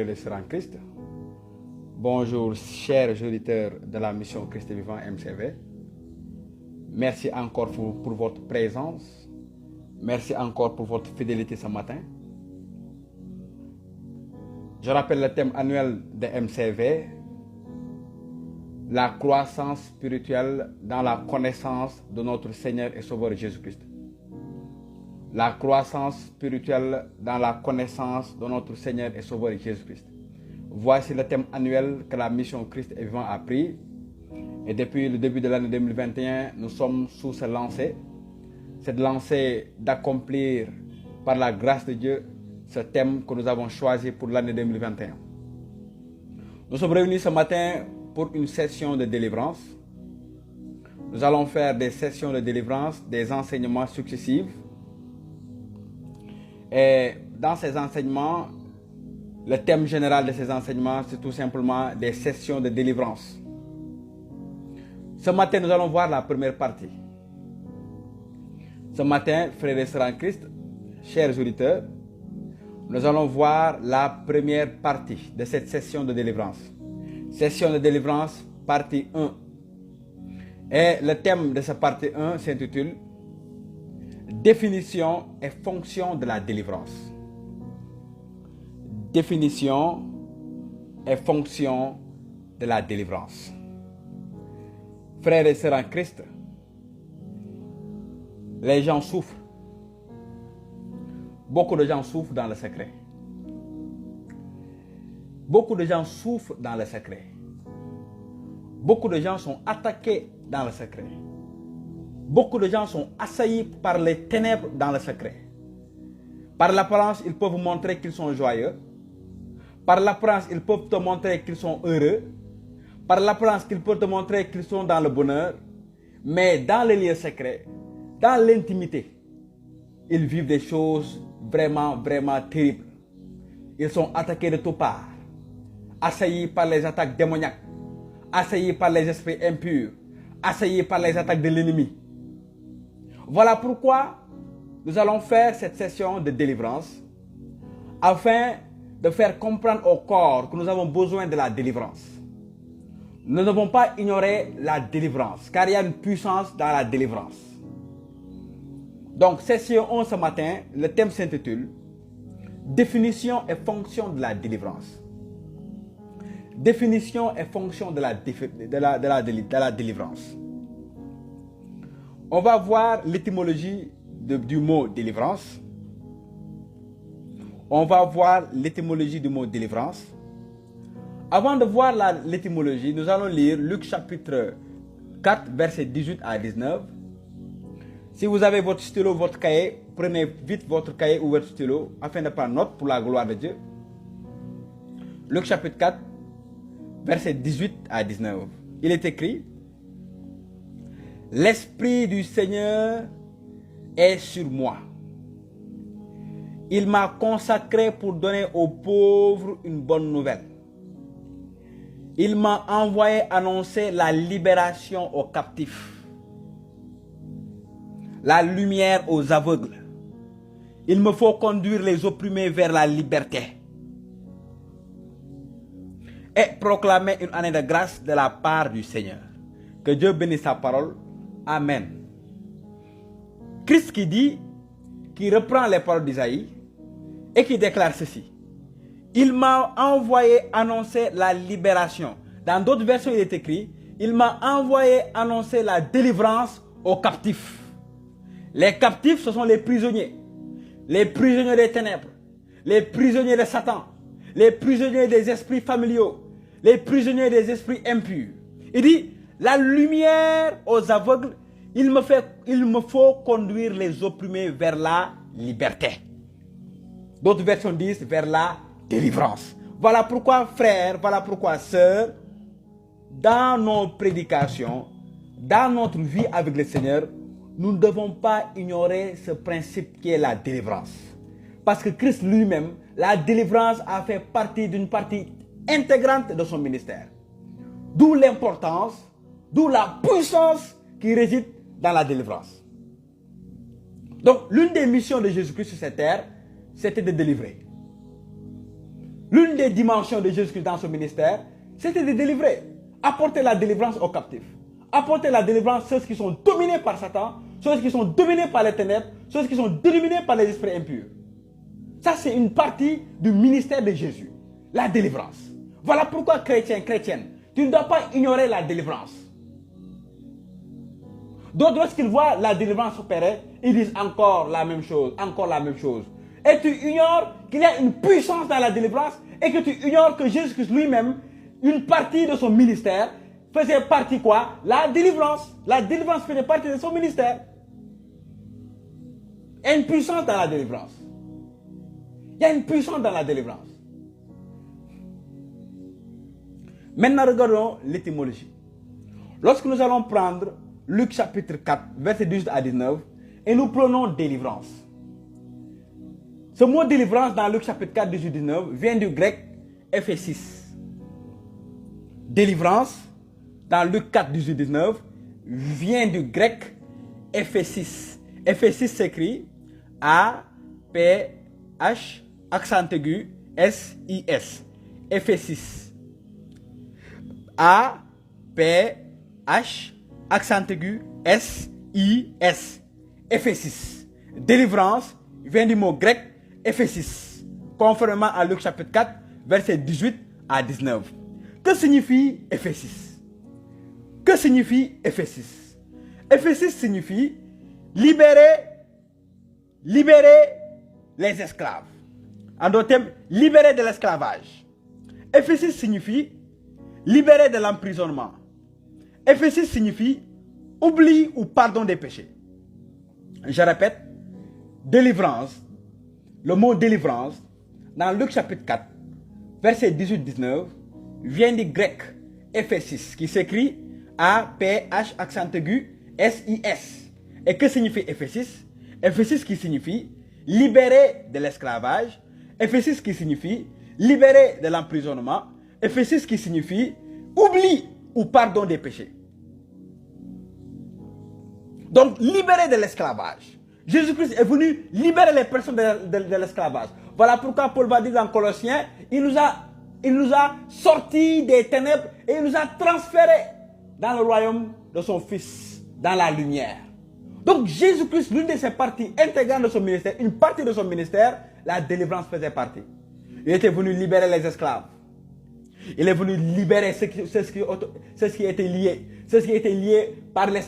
frères et sœurs en Christ. Bonjour, chers auditeurs de la mission Christ Vivant MCV. Merci encore pour votre présence. Merci encore pour votre fidélité ce matin. Je rappelle le thème annuel de MCV, la croissance spirituelle dans la connaissance de notre Seigneur et Sauveur Jésus-Christ. La croissance spirituelle dans la connaissance de notre Seigneur et Sauveur Jésus-Christ. Voici le thème annuel que la mission Christ est vivant a pris. Et depuis le début de l'année 2021, nous sommes sous ce lancé. Cette lancée d'accomplir par la grâce de Dieu ce thème que nous avons choisi pour l'année 2021. Nous sommes réunis ce matin pour une session de délivrance. Nous allons faire des sessions de délivrance, des enseignements successifs. Et dans ces enseignements, le thème général de ces enseignements, c'est tout simplement des sessions de délivrance. Ce matin, nous allons voir la première partie. Ce matin, frères et sœurs en Christ, chers auditeurs, nous allons voir la première partie de cette session de délivrance. Session de délivrance, partie 1. Et le thème de cette partie 1 s'intitule Définition et fonction de la délivrance. Définition et fonction de la délivrance. Frères et sœurs en Christ, les gens souffrent. Beaucoup de gens souffrent dans le secret. Beaucoup de gens souffrent dans le secret. Beaucoup de gens sont attaqués dans le secret. Beaucoup de gens sont assaillis par les ténèbres dans le secret. Par l'apparence, ils peuvent vous montrer qu'ils sont joyeux. Par l'apparence, ils peuvent te montrer qu'ils sont heureux. Par l'apparence, ils peuvent te montrer qu'ils sont dans le bonheur. Mais dans les lieux secrets, dans l'intimité, ils vivent des choses vraiment, vraiment terribles. Ils sont attaqués de toutes parts, assaillis par les attaques démoniaques, assaillis par les esprits impurs, assaillis par les attaques de l'ennemi. Voilà pourquoi nous allons faire cette session de délivrance afin de faire comprendre au corps que nous avons besoin de la délivrance. Nous ne devons pas ignorer la délivrance, car il y a une puissance dans la délivrance. Donc, session 1 ce matin, le thème s'intitule Définition et fonction de la délivrance. Définition et fonction de la délivrance. On va voir l'étymologie du mot délivrance. On va voir l'étymologie du mot délivrance. Avant de voir l'étymologie, nous allons lire Luc chapitre 4, versets 18 à 19. Si vous avez votre stylo, votre cahier, prenez vite votre cahier ou votre stylo afin de prendre note pour la gloire de Dieu. Luc chapitre 4, versets 18 à 19. Il est écrit: L'Esprit du Seigneur est sur moi. Il m'a consacré pour donner aux pauvres une bonne nouvelle. Il m'a envoyé annoncer la libération aux captifs, la lumière aux aveugles. Il me faut conduire les opprimés vers la liberté et proclamer une année de grâce de la part du Seigneur. Que Dieu bénisse sa parole. Amen. Christ qui reprend les paroles d'Isaïe et qui déclare ceci: Il m'a envoyé annoncer la libération. Dans d'autres versions, il est écrit: Il m'a envoyé annoncer la délivrance aux captifs. Les captifs, ce sont les prisonniers des ténèbres, les prisonniers de Satan, les prisonniers des esprits familiaux, les prisonniers des esprits impurs. Il dit: la lumière aux aveugles, il me faut conduire les opprimés vers la liberté. D'autres versions disent vers la délivrance. Voilà pourquoi, frères, voilà pourquoi, sœurs, dans nos prédications, dans notre vie avec le Seigneur, nous ne devons pas ignorer ce principe qui est la délivrance. Parce que Christ lui-même, la délivrance a fait partie d'une partie intégrante de son ministère. D'où l'importance, d'où la puissance qui réside dans la délivrance. Donc, l'une des missions de Jésus-Christ sur cette terre, c'était de délivrer. L'une des dimensions de Jésus-Christ dans son ministère, c'était de délivrer, apporter la délivrance aux captifs, apporter la délivrance à ceux qui sont dominés par Satan, ceux qui sont dominés par les ténèbres, ceux qui sont dominés par les esprits impurs. Ça, c'est une partie du ministère de Jésus, la délivrance. Voilà pourquoi, chrétien, chrétienne, tu ne dois pas ignorer la délivrance. D'autres, lorsqu'ils voient la délivrance opérer, ils disent encore la même chose, encore la même chose. Et tu ignores qu'il y a une puissance dans la délivrance et que tu ignores que Jésus-Christ lui-même, une partie de son ministère, faisait partie quoi? La délivrance. La délivrance faisait partie de son ministère. Il y a une puissance dans la délivrance. Il y a une puissance dans la délivrance. Maintenant, regardons l'étymologie. Lorsque nous allons prendre Luc chapitre 4, verset 18 à 19, et nous prenons délivrance. Ce mot délivrance dans Luc chapitre 4, 18, 19 vient du grec Ephésis. Délivrance dans Luc 4, 18, 19 vient du grec Ephésis. Ephésis s'écrit A-P-H, accent aigu, S-I-S. Ephésis. A-P-H, accent aigu, S-I-S. Ephésis. Délivrance vient du mot grec Ephésis, conformément à Luc chapitre 4, verset 18 à 19. Que signifie Ephésis? Que signifie Ephésis? Ephésis signifie libérer les esclaves. En d'autres termes, libérer de l'esclavage. Ephésis signifie libérer de l'emprisonnement. Ephésis signifie oubli ou pardon des péchés. Je répète, délivrance. Le mot délivrance, dans Luc chapitre 4, verset 18-19, vient du grec Ephésis, qui s'écrit A-P-H, accent aigu, S-I-S. Et que signifie Ephésis? Ephésis qui signifie libérer de l'esclavage. Ephésis qui signifie libérer de l'emprisonnement. Ephésis qui signifie oubli ou pardon des péchés. Donc, libérer de l'esclavage. Jésus-Christ est venu libérer les personnes de l'esclavage. Voilà pourquoi Paul va dire dans Colossiens, il nous a sortis des ténèbres et il nous a transférés dans le royaume de son Fils, dans la lumière. Donc Jésus-Christ, l'une de ses parties intégrantes de son ministère, une partie de son ministère, la délivrance faisait partie. Il était venu libérer les esclaves. Il est venu libérer ceux qui étaient liés. Ceux qui étaient liés par les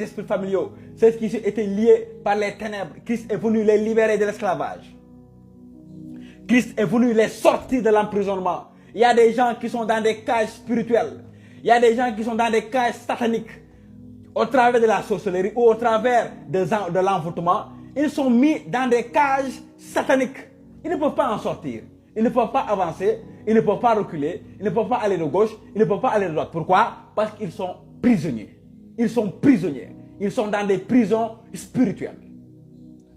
esprits familiaux. Ceux qui étaient liés par les ténèbres. Christ est venu les libérer de l'esclavage. Christ est venu les sortir de l'emprisonnement. Il y a des gens qui sont dans des cages spirituelles. Il y a des gens qui sont dans des cages sataniques. Au travers de la sorcellerie ou au travers de l'envoûtement. Ils sont mis dans des cages sataniques. Ils ne peuvent pas en sortir. Ils ne peuvent pas avancer. Ils ne peuvent pas reculer. Ils ne peuvent pas aller de gauche. Ils ne peuvent pas aller de droite. Pourquoi? Parce qu'ils sont prisonniers. Ils sont prisonniers. Ils sont dans des prisons spirituelles.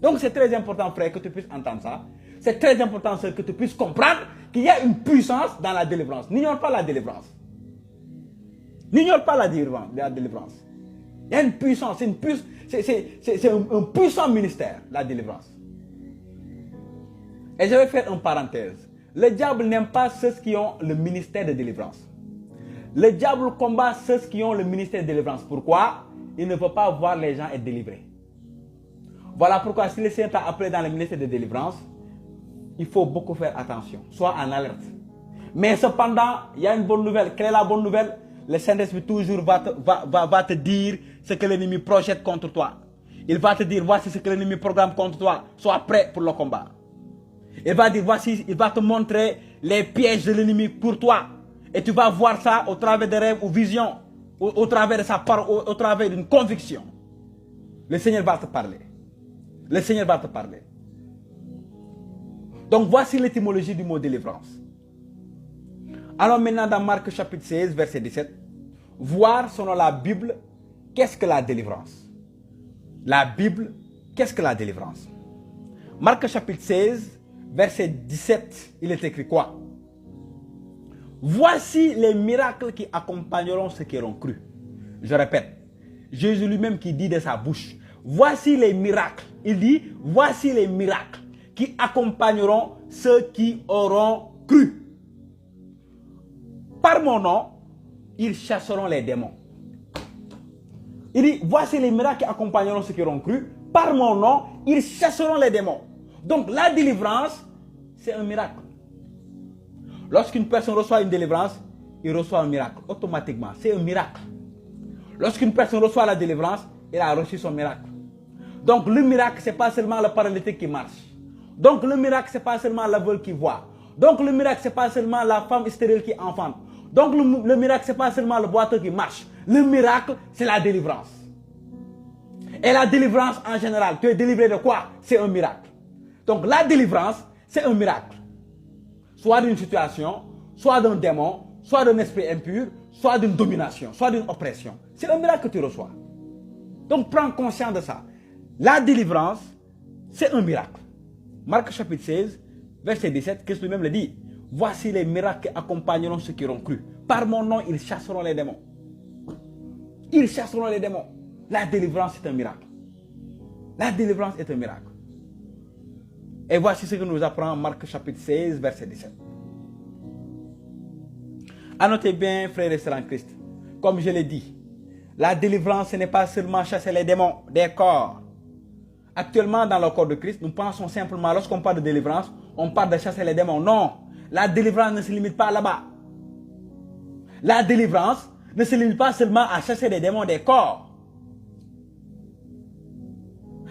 Donc c'est très important, frère, que tu puisses entendre ça. C'est très important, que tu puisses comprendre qu'il y a une puissance dans la délivrance. N'ignore pas la délivrance. N'ignore pas la délivrance. Il y a une puissance. C'est un puissant ministère, la délivrance. Et je vais faire une parenthèse. Le diable n'aime pas ceux qui ont le ministère de délivrance. Le diable combat ceux qui ont le ministère de délivrance. Pourquoi? Il ne veut pas voir les gens être délivrés. Voilà pourquoi si le Seigneur t'a appelé dans le ministère de délivrance, il faut beaucoup faire attention. Sois en alerte. Mais cependant, il y a une bonne nouvelle. Quelle est la bonne nouvelle? Le Saint-Esprit toujours va te dire ce que l'ennemi projette contre toi. Il va te dire, voici ce que l'ennemi programme contre toi. Sois prêt pour le combat. Il va dire, voici, il va te montrer les pièges de l'ennemi pour toi. Et tu vas voir ça au travers de rêves ou visions, au travers de sa parole, au travers d'une conviction. Le Seigneur va te parler. Le Seigneur va te parler. Donc voici l'étymologie du mot délivrance. Alors maintenant dans Marc chapitre 16, verset 17, voir selon la Bible, qu'est-ce que la délivrance? La Bible, qu'est-ce que la délivrance? Marc chapitre 16, verset 17, il est écrit quoi? Voici les miracles qui accompagneront ceux qui auront cru. Je répète, Jésus lui-même qui dit de sa bouche, voici les miracles. Il dit, voici les miracles qui accompagneront ceux qui auront cru. par mon nom, ils chasseront les démons. Il dit, voici les miracles qui accompagneront ceux qui auront cru. Par mon nom, ils chasseront les démons. Donc la délivrance, c'est un miracle. Lorsqu'une personne reçoit une délivrance, il reçoit un miracle. Automatiquement, c'est un miracle. Lorsqu'une personne reçoit la délivrance, il a reçu son miracle. Donc le miracle, ce n'est pas seulement le paralytique qui marche. Donc le miracle, ce n'est pas seulement l'aveugle qui voit. Donc le miracle, ce n'est pas seulement la femme stérile qui enfante. Donc le miracle, ce n'est pas seulement le boiteux qui marche. Le miracle, c'est la délivrance. Et la délivrance en général, tu es délivré de quoi? C'est un miracle. Donc la délivrance, c'est un miracle. Soit d'une situation, soit d'un démon, soit d'un esprit impur, soit d'une domination, soit d'une oppression. C'est un miracle que tu reçois. Donc prends conscience de ça. La délivrance, c'est un miracle. Marc chapitre 16, verset 17, Christ lui-même le dit. Voici les miracles qui accompagneront ceux qui auront cru. Par mon nom, ils chasseront les démons. Ils chasseront les démons. La délivrance est un miracle. La délivrance est un miracle. Et voici ce que nous apprend Marc chapitre 16, verset 17. Annotez bien, frères et sœurs en Christ. Comme je l'ai dit, la délivrance, ce n'est pas seulement chasser les démons des corps. Actuellement, dans le corps de Christ, nous pensons simplement, lorsqu'on parle de délivrance, on parle de chasser les démons. Non, la délivrance ne se limite pas là-bas. La délivrance ne se limite pas seulement à chasser les démons des corps.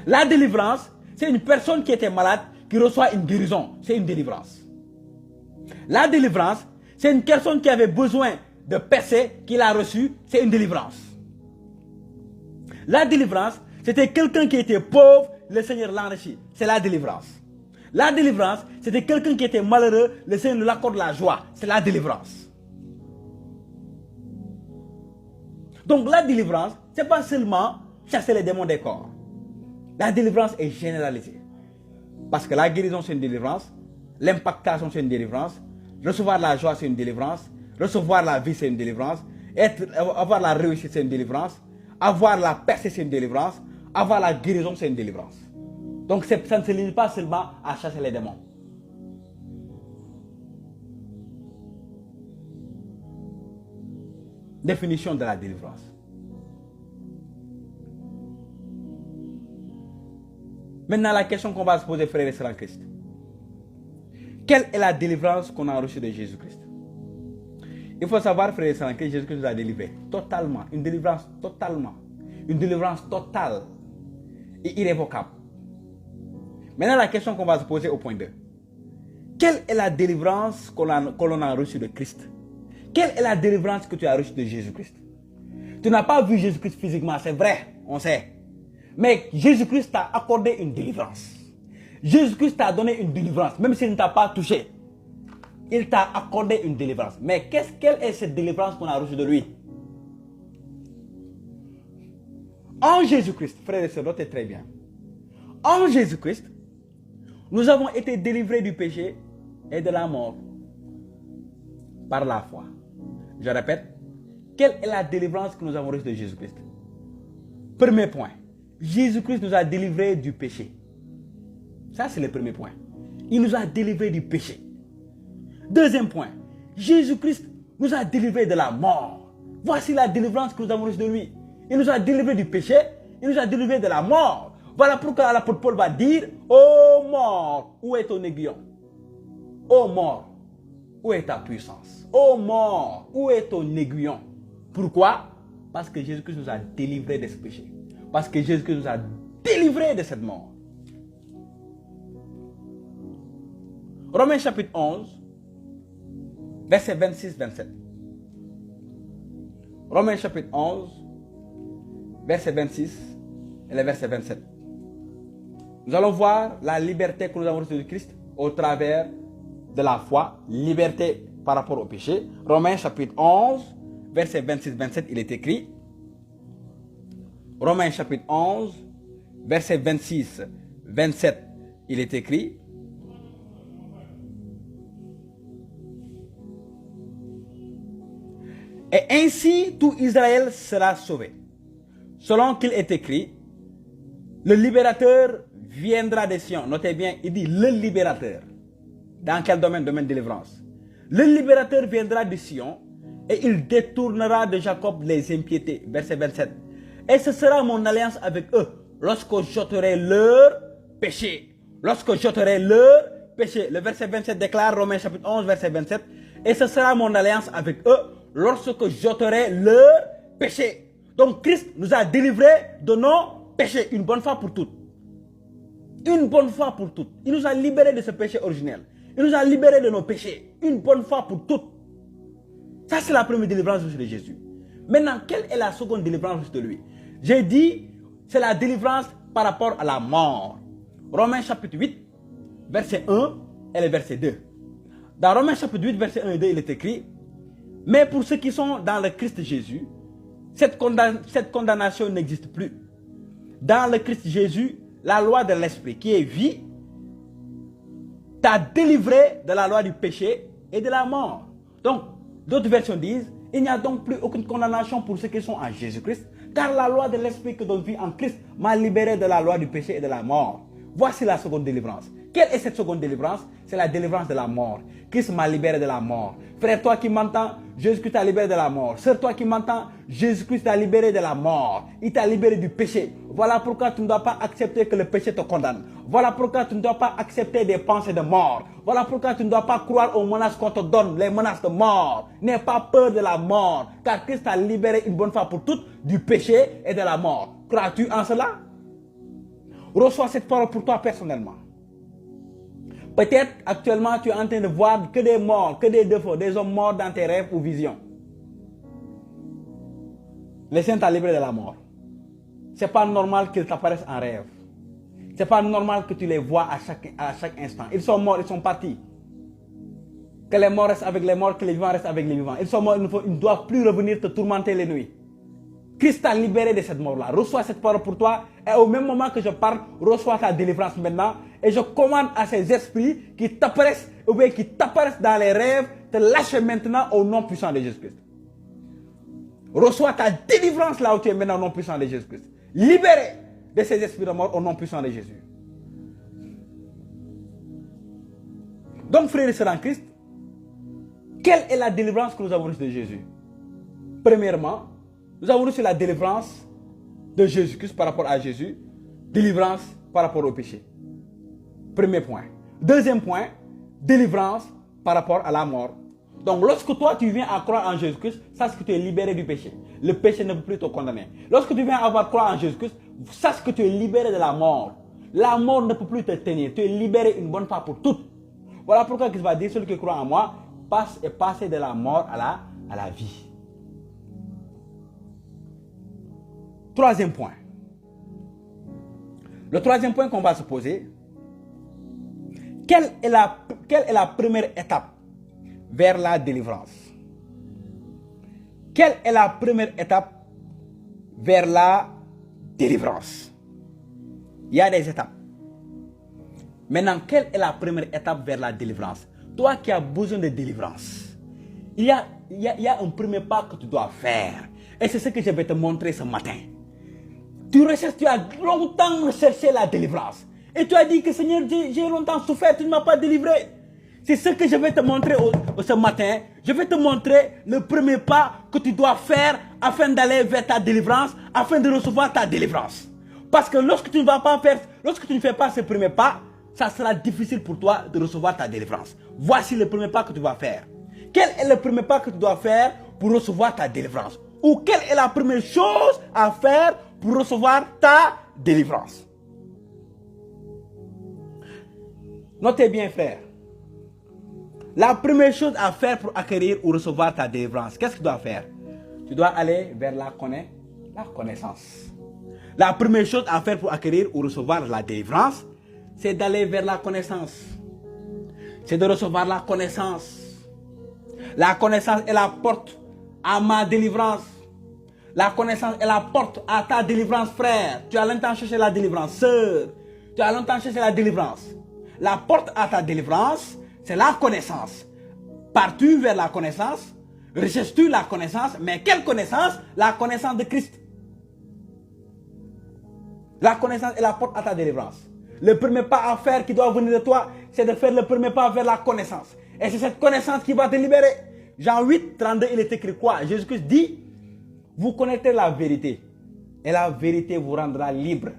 La délivrance, c'est une personne qui était malade, qui reçoit une guérison. C'est une délivrance. La délivrance, c'est une personne qui avait besoin de percer, qui l'a reçu. C'est une délivrance. La délivrance, c'était quelqu'un qui était pauvre, le Seigneur l'enrichit. C'est la délivrance. La délivrance, c'était quelqu'un qui était malheureux, le Seigneur lui accorde la joie. C'est la délivrance. Donc la délivrance, ce n'est pas seulement chasser les démons des corps. La délivrance est généralisée. Parce que la guérison, c'est une délivrance. L'impactation, c'est une délivrance. Recevoir la joie, c'est une délivrance. Recevoir la vie, c'est une délivrance. Avoir la réussite, c'est une délivrance. Avoir la percée, c'est une délivrance. Avoir la guérison, c'est une délivrance. Donc ça ne se limite pas seulement à chasser les démons. Définition de la délivrance. Maintenant, la question qu'on va se poser, frères et sœurs en Christ. Quelle est la délivrance qu'on a reçue de Jésus-Christ? Il faut savoir, frères et sœurs en Christ, Jésus-Christ nous a délivrés totalement. Une délivrance totalement. Une délivrance totale et irrévocable. Maintenant, la question qu'on va se poser au point 2. Quelle est la délivrance que l'on a reçue de Christ? Quelle est la délivrance que tu as reçue de Jésus-Christ? Tu n'as pas vu Jésus-Christ physiquement, c'est vrai, on sait. Mais Jésus-Christ t'a accordé une délivrance. Jésus-Christ t'a donné une délivrance, même s'il ne t'a pas touché. Il t'a accordé une délivrance. Mais quelle est cette délivrance qu'on a reçue de lui? En Jésus-Christ, frères et sœurs, notez très bien. En Jésus-Christ, nous avons été délivrés du péché et de la mort par la foi. Je répète, quelle est la délivrance que nous avons reçue de Jésus-Christ? Premier point, Jésus-Christ nous a délivrés du péché. Ça, c'est le premier point. Il nous a délivrés du péché. Deuxième point, Jésus-Christ nous a délivrés de la mort. Voici la délivrance que nous avons reçue de lui. Il nous a délivrés du péché, il nous a délivrés de la mort. Voilà pourquoi l'apôtre Paul va dire, ô mort, où est ton aiguillon? Ô mort, où est ta puissance? Ô mort, où est ton aiguillon? Pourquoi? Parce que Jésus-Christ nous a délivrés de ce péché. Parce que Jésus-Christ nous a délivrés de cette mort. Romains chapitre 11, verset 26-27. Romains chapitre 11, verset 26 et le verset 27. Nous allons voir la liberté que nous avons reçue de Christ au travers de la foi, liberté par rapport au péché. Romains chapitre 11, verset 26-27, il est écrit. Romains chapitre 11, verset 26-27, il est écrit. Et ainsi tout Israël sera sauvé. Selon qu'il est écrit, le libérateur viendra des Sion. Notez bien, il dit le libérateur. Dans quel domaine? Domaine de délivrance. Le libérateur viendra de Sion et il détournera de Jacob les impiétés. Verset 27. Et ce sera mon alliance avec eux lorsque j'ôterai leur péché. Lorsque j'ôterai leur péché. Le verset 27 déclare, Romains chapitre 11, verset 27. Et ce sera mon alliance avec eux lorsque j'ôterai leur péché. Donc Christ nous a délivrés de nos péchés une bonne fois pour toutes. Une bonne fois pour toutes. Il nous a libérés de ce péché originel. Il nous a libérés de nos péchés. Une bonne fois pour toutes. Ça, c'est la première délivrance de Jésus. Maintenant, quelle est la seconde délivrance de lui? J'ai dit, c'est la délivrance par rapport à la mort. Romains chapitre 8, verset 1 et le verset 2. Dans Romains chapitre 8, verset 1 et 2, il est écrit, mais pour ceux qui sont dans le Christ Jésus, cette condamnation n'existe plus. Dans le Christ Jésus, la loi de l'esprit qui est vie t'a délivré de la loi du péché et de la mort. Donc, d'autres versions disent, il n'y a donc plus aucune condamnation pour ceux qui sont en Jésus-Christ, car la loi de l'esprit que donne vie en Christ m'a libéré de la loi du péché et de la mort. Voici la seconde délivrance. Quelle est cette seconde délivrance? C'est la délivrance de la mort. Christ m'a libéré de la mort. Frère, toi qui m'entends, Jésus-Christ t'a libéré de la mort. Sœur, toi qui m'entends, Jésus-Christ t'a libéré de la mort. Il t'a libéré du péché. Voilà pourquoi tu ne dois pas accepter que le péché te condamne. Voilà pourquoi tu ne dois pas accepter des pensées de mort. Voilà pourquoi tu ne dois pas croire aux menaces qu'on te donne, les menaces de mort. N'aie pas peur de la mort, car Christ t'a libéré une bonne fois pour toutes du péché et de la mort. Crois-tu en cela? Reçois cette parole pour toi personnellement. Peut-être actuellement tu es en train de voir que des morts, que des défauts, des hommes morts dans tes rêves ou visions. Le Seigneur t'a libéré de la mort. Ce n'est pas normal qu'ils t'apparaissent en rêve. Ce n'est pas normal que tu les vois à chaque instant. Ils sont morts, ils sont partis. Que les morts restent avec les morts, que les vivants restent avec les vivants. Ils sont morts, ils ne doivent plus revenir te tourmenter les nuits. Christ t'a libéré de cette mort-là. Reçois cette parole pour toi. Et au même moment que je parle, reçois ta délivrance maintenant. Et je commande à ces esprits qui t'apparaissent, ou bien qui t'apparaissent dans les rêves, te lâcher maintenant au nom puissant de Jésus-Christ. Reçois ta délivrance là où tu es maintenant au nom puissant de Jésus-Christ. Libéré de ces esprits de mort au nom puissant de Jésus. Donc, frères et sœurs en Christ, quelle est la délivrance que nous avons reçue de Jésus? Premièrement, nous avons reçu la délivrance de Jésus-Christ par rapport à Jésus, délivrance par rapport au péché. Premier point. Deuxième point, délivrance par rapport à la mort. Donc, lorsque toi, tu viens à croire en Jésus-Christ, sache que tu es libéré du péché. Le péché ne peut plus te condamner. Lorsque tu viens à croire en Jésus-Christ, sache que tu es libéré de la mort. La mort ne peut plus te tenir. Tu es libéré une bonne fois pour toutes. Voilà pourquoi il va dire, celui qui croit en moi, est passé de la mort à la vie. Troisième point. Le troisième point qu'on va se poser, quelle est la première étape vers la délivrance? Quelle est la première étape vers la délivrance? Il y a des étapes. Maintenant, quelle est la première étape vers la délivrance? Toi qui as besoin de délivrance, il y a un premier pas que tu dois faire. Et c'est ce que je vais te montrer ce matin. Tu as longtemps recherché la délivrance. Et tu as dit que Seigneur, j'ai longtemps souffert, tu ne m'as pas délivré. C'est ce que je vais te montrer ce matin. Je vais te montrer le premier pas que tu dois faire afin d'aller vers ta délivrance, afin de recevoir ta délivrance. Parce que lorsque tu ne fais pas ce premier pas, ça sera difficile pour toi de recevoir ta délivrance. Voici le premier pas que tu vas faire. Quel est le premier pas que tu dois faire pour recevoir ta délivrance? Ou quelle est la première chose à faire pour recevoir ta délivrance? Notez bien, frère. La première chose à faire pour acquérir ou recevoir ta délivrance, qu'est-ce que tu dois faire? Tu dois aller vers la connaissance. La première chose à faire pour acquérir ou recevoir la délivrance, c'est d'aller vers la connaissance. C'est de recevoir la connaissance. La connaissance est la porte à ma délivrance. La connaissance est la porte à ta délivrance, frère. Tu as longtemps cherché la délivrance, sœur. Tu as longtemps cherché la délivrance. La porte à ta délivrance, c'est la connaissance. Pars-tu vers la connaissance? Recherches-tu la connaissance? Mais quelle connaissance? La connaissance de Christ. La connaissance est la porte à ta délivrance. Le premier pas à faire qui doit venir de toi, c'est de faire le premier pas vers la connaissance. Et c'est cette connaissance qui va te libérer. Jean 8, 32, il est écrit quoi? Jésus-Christ dit, vous connaîtrez la vérité et la vérité vous rendra libre.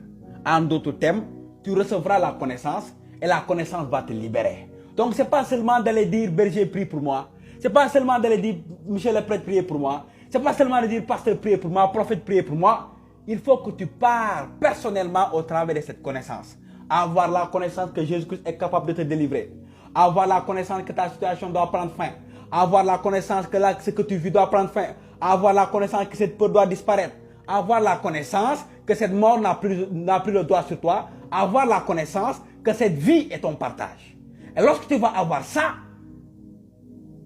En d'autres termes, tu recevras la connaissance et la connaissance va te libérer. Donc, ce n'est pas seulement d'aller dire, berger, prie pour moi. Ce n'est pas seulement d'aller dire, monsieur le prêtre, priez pour moi. Ce n'est pas seulement de dire, pasteur, priez pour moi, prophète, priez pour moi. Il faut que tu parles personnellement au travers de cette connaissance. Avoir la connaissance que Jésus-Christ est capable de te délivrer. Avoir la connaissance que ta situation doit prendre fin. Avoir la connaissance que ce que tu vis doit prendre fin. Avoir la connaissance que cette peur doit disparaître. Avoir la connaissance que cette mort n'a plus le droit sur toi. Avoir la connaissance que cette vie est ton partage. Et lorsque tu vas avoir ça,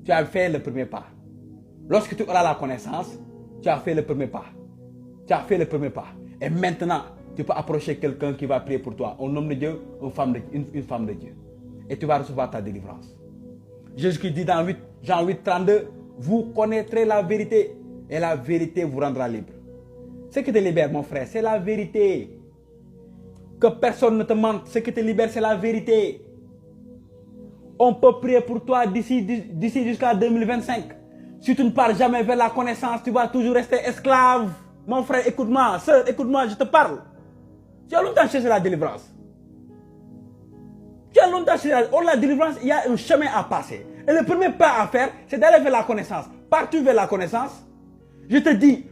tu as fait le premier pas. Lorsque tu auras la connaissance, tu as fait le premier pas. Tu as fait le premier pas. Et maintenant, tu peux approcher quelqu'un qui va prier pour toi. Un homme de Dieu, une femme de Dieu. Et tu vas recevoir ta délivrance. Jésus dit dans Jean 8, 32, vous connaîtrez la vérité et la vérité vous rendra libre. Ce qui te libère, mon frère, c'est la vérité. Que personne ne te mente. Ce qui te libère, c'est la vérité. On peut prier pour toi d'ici jusqu'à 2025. Si tu ne pars jamais vers la connaissance, tu vas toujours rester esclave. Mon frère, écoute-moi. Sœur, écoute-moi, je te parle. Tu as longtemps cherché la délivrance. Tu as longtemps cherché la délivrance, il y a un chemin à passer. Et le premier pas à faire, c'est d'aller vers la connaissance. Pars-tu vers la connaissance? Je te dis,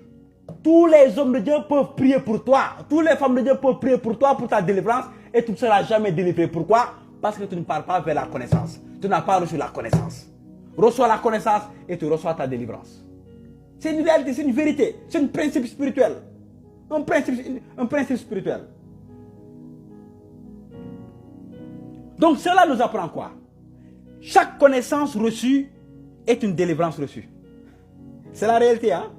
tous les hommes de Dieu peuvent prier pour toi. Toutes les femmes de Dieu peuvent prier pour toi, pour ta délivrance. Et tu ne seras jamais délivré. Pourquoi? Parce que tu ne pars pas vers la connaissance. Tu n'as pas reçu la connaissance. Reçois la connaissance et tu reçois ta délivrance. C'est une réalité, c'est une vérité. C'est un principe spirituel. Un principe spirituel. Donc cela nous apprend quoi? Chaque connaissance reçue est une délivrance reçue. C'est la réalité, hein?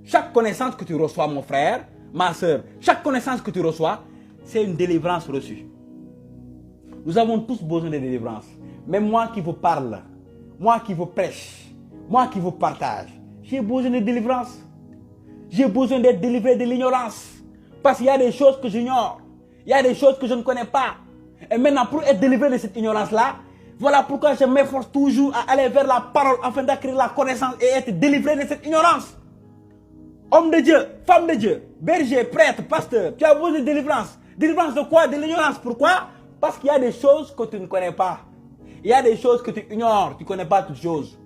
Chaque connaissance que tu reçois, mon frère, ma soeur, chaque connaissance que tu reçois, c'est une délivrance reçue. Nous avons tous besoin de délivrance. Même moi qui vous parle, moi qui vous prêche, moi qui vous partage, j'ai besoin de délivrance. J'ai besoin d'être délivré de l'ignorance. Parce qu'il y a des choses que j'ignore. Il y a des choses que je ne connais pas. Et maintenant, pour être délivré de cette ignorance-là, voilà pourquoi je m'efforce toujours à aller vers la parole afin d'acquérir la connaissance et être délivré de cette ignorance. Homme de Dieu, femme de Dieu, berger, prêtre, pasteur, tu as besoin de délivrance. Délivrance de quoi? De l'ignorance. Pourquoi? Parce qu'il y a des choses que tu ne connais pas. Il y a des choses que tu ignores. Tu ne connais pas toutes choses.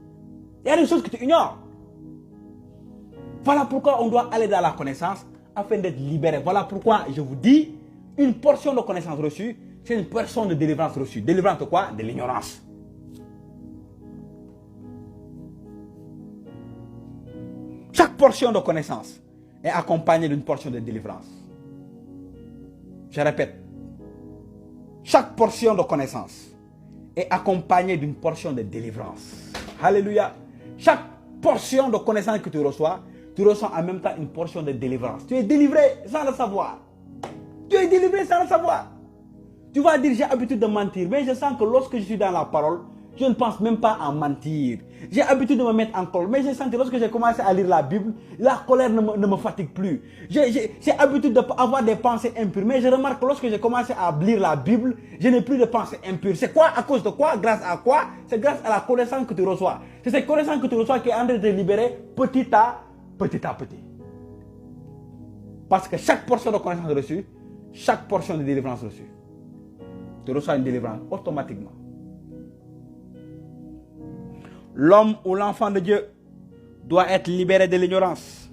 Il y a des choses que tu ignores. Voilà pourquoi on doit aller dans la connaissance afin d'être libéré. Voilà pourquoi je vous dis, une portion de connaissance reçue, c'est une portion de délivrance reçue. Délivrance de quoi? De l'ignorance. Chaque portion de connaissance est accompagnée d'une portion de délivrance. Je répète. Chaque portion de connaissance est accompagnée d'une portion de délivrance. Alléluia. Chaque portion de connaissance que tu reçois en même temps une portion de délivrance. Tu es délivré sans le savoir. Tu es délivré sans le savoir. Tu vas dire, j'ai l'habitude de mentir, mais je sens que lorsque je suis dans la parole, je ne pense même pas à mentir. J'ai l'habitude de me mettre en colère, mais je sens que lorsque j'ai commencé à lire la Bible, la colère ne me fatigue plus. J'ai l'habitude d'avoir des pensées impures, mais je remarque que lorsque j'ai commencé à lire la Bible, je n'ai plus de pensées impures. C'est quoi? À cause de quoi? Grâce à quoi? C'est grâce à la connaissance que tu reçois. C'est cette connaissance que tu reçois qui est en train de te libérer petit à petit. Parce que chaque portion de connaissance reçue, chaque portion de délivrance reçue, tu reçois une délivrance automatiquement. L'homme ou l'enfant de Dieu doit être libéré de l'ignorance.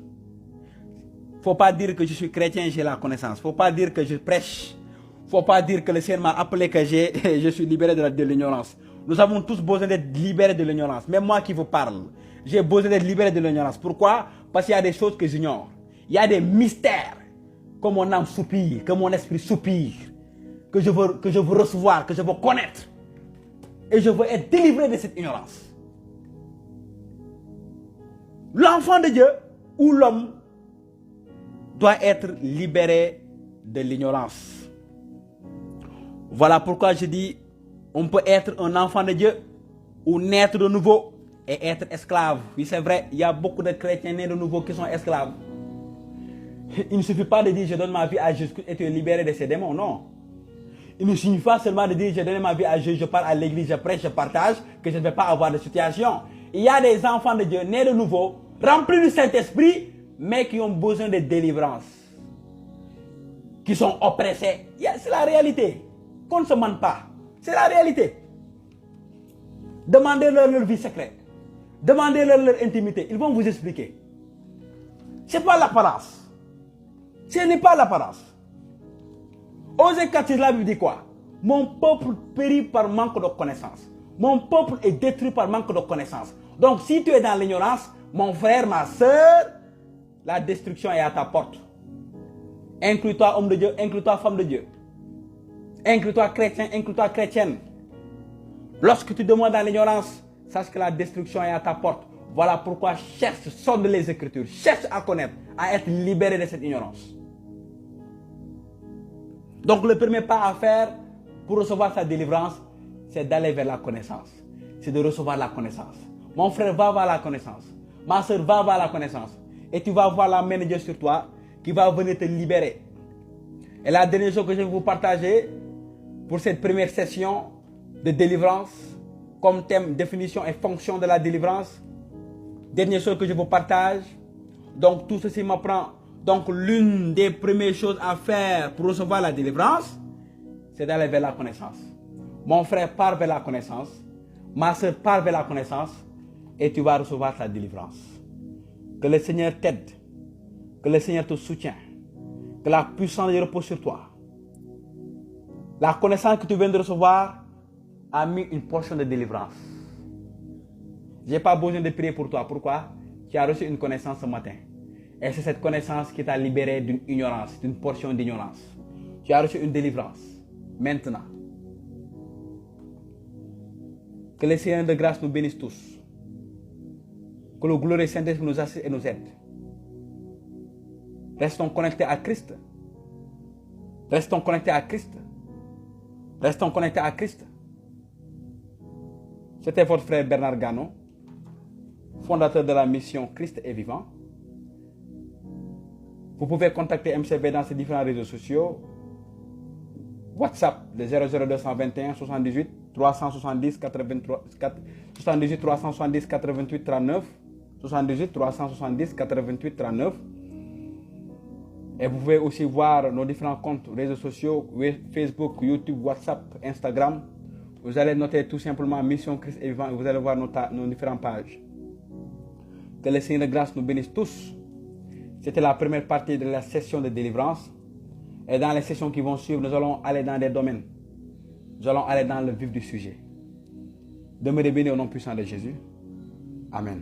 Il ne faut pas dire que je suis chrétien, j'ai la connaissance. Il ne faut pas dire que je prêche. Il ne faut pas dire que le Seigneur m'a appelé que je suis libéré de l'ignorance. Nous avons tous besoin d'être libérés de l'ignorance. Même moi qui vous parle, j'ai besoin d'être libéré de l'ignorance. Pourquoi? Parce qu'il y a des choses que j'ignore. Il y a des mystères que mon âme soupire, que mon esprit soupire, que je veux recevoir, que je veux connaître. Et je veux être délivré de cette ignorance. L'enfant de Dieu ou l'homme doit être libéré de l'ignorance. Voilà pourquoi je dis, on peut être un enfant de Dieu ou naître de nouveau et être esclave. Oui, c'est vrai, il y a beaucoup de chrétiens nés de nouveau qui sont esclaves. Il ne suffit pas de dire je donne ma vie à Jésus et tu es libéré de ces démons, non. Il ne suffit pas seulement de dire j'ai donné ma vie à Jésus, je pars à l'église, je prêche, je partage, que je ne vais pas avoir de situation. il y a des enfants de Dieu nés de nouveau, remplis du Saint-Esprit, mais qui ont besoin de délivrance, qui sont oppressés. C'est la réalité. Qu'on ne se mente pas. C'est la réalité. Demandez-leur leur vie secrète. Demandez-leur leur intimité. Ils vont vous expliquer. Ce n'est pas l'apparence. Ce n'est pas l'apparence. Osée 4, la Bible dit quoi? Mon peuple périt par manque de connaissance. Mon peuple est détruit par manque de connaissance. Donc si tu es dans l'ignorance, mon frère, ma soeur, la destruction est à ta porte. Inclus-toi homme de Dieu, inclus-toi femme de Dieu. Inclus-toi chrétien, inclus-toi chrétienne. Lorsque tu demandes dans l'ignorance, sache que la destruction est à ta porte. Voilà pourquoi cherche, sonde les Écritures, cherche à connaître, à être libéré de cette ignorance. Donc le premier pas à faire pour recevoir sa délivrance, c'est d'aller vers la connaissance. C'est de recevoir la connaissance. Mon frère, va vers la connaissance. Ma soeur, va vers la connaissance. Et tu vas voir la main de Dieu sur toi qui va venir te libérer. Et la dernière chose que je vais vous partager pour cette première session de délivrance, comme thème, définition et fonction de la délivrance. Dernière chose que je vous partage. Donc tout ceci m'apprend. Donc l'une des premières choses à faire pour recevoir la délivrance, c'est d'aller vers la connaissance. Mon frère part vers la connaissance. Ma soeur part vers la connaissance. Et tu vas recevoir ta délivrance. Que le Seigneur t'aide. Que le Seigneur te soutienne. Que la puissance de Dieu repose sur toi. La connaissance que tu viens de recevoir a mis une portion de délivrance. Je n'ai pas besoin de prier pour toi. Pourquoi? Tu as reçu une connaissance ce matin. Et c'est cette connaissance qui t'a libéré d'une ignorance, d'une portion d'ignorance. Tu as reçu une délivrance. Maintenant. Que le Seigneur de grâce nous bénisse tous. Que le glorieux Saint-Esprit nous assiste et nous aide. Restons connectés à Christ. Restons connectés à Christ. Restons connectés à Christ. C'était votre frère Bernard Gano, fondateur de la mission Christ est vivant. Vous pouvez contacter MCV dans ses différents réseaux sociaux. WhatsApp, le 00221 78 370 83 78 370 88 39 78 370 88 39. Et vous pouvez aussi voir nos différents comptes réseaux sociaux, Facebook, YouTube, WhatsApp, Instagram. Vous allez noter tout simplement Mission Christ est vivant et vous allez voir nos différentes pages. Que le Seigneur de grâce nous bénisse tous. C'était la première partie de la session de délivrance. Et dans les sessions qui vont suivre, nous allons aller dans des domaines. Nous allons aller dans le vif du sujet. Demeurez bénis au nom puissant de Jésus. Amen.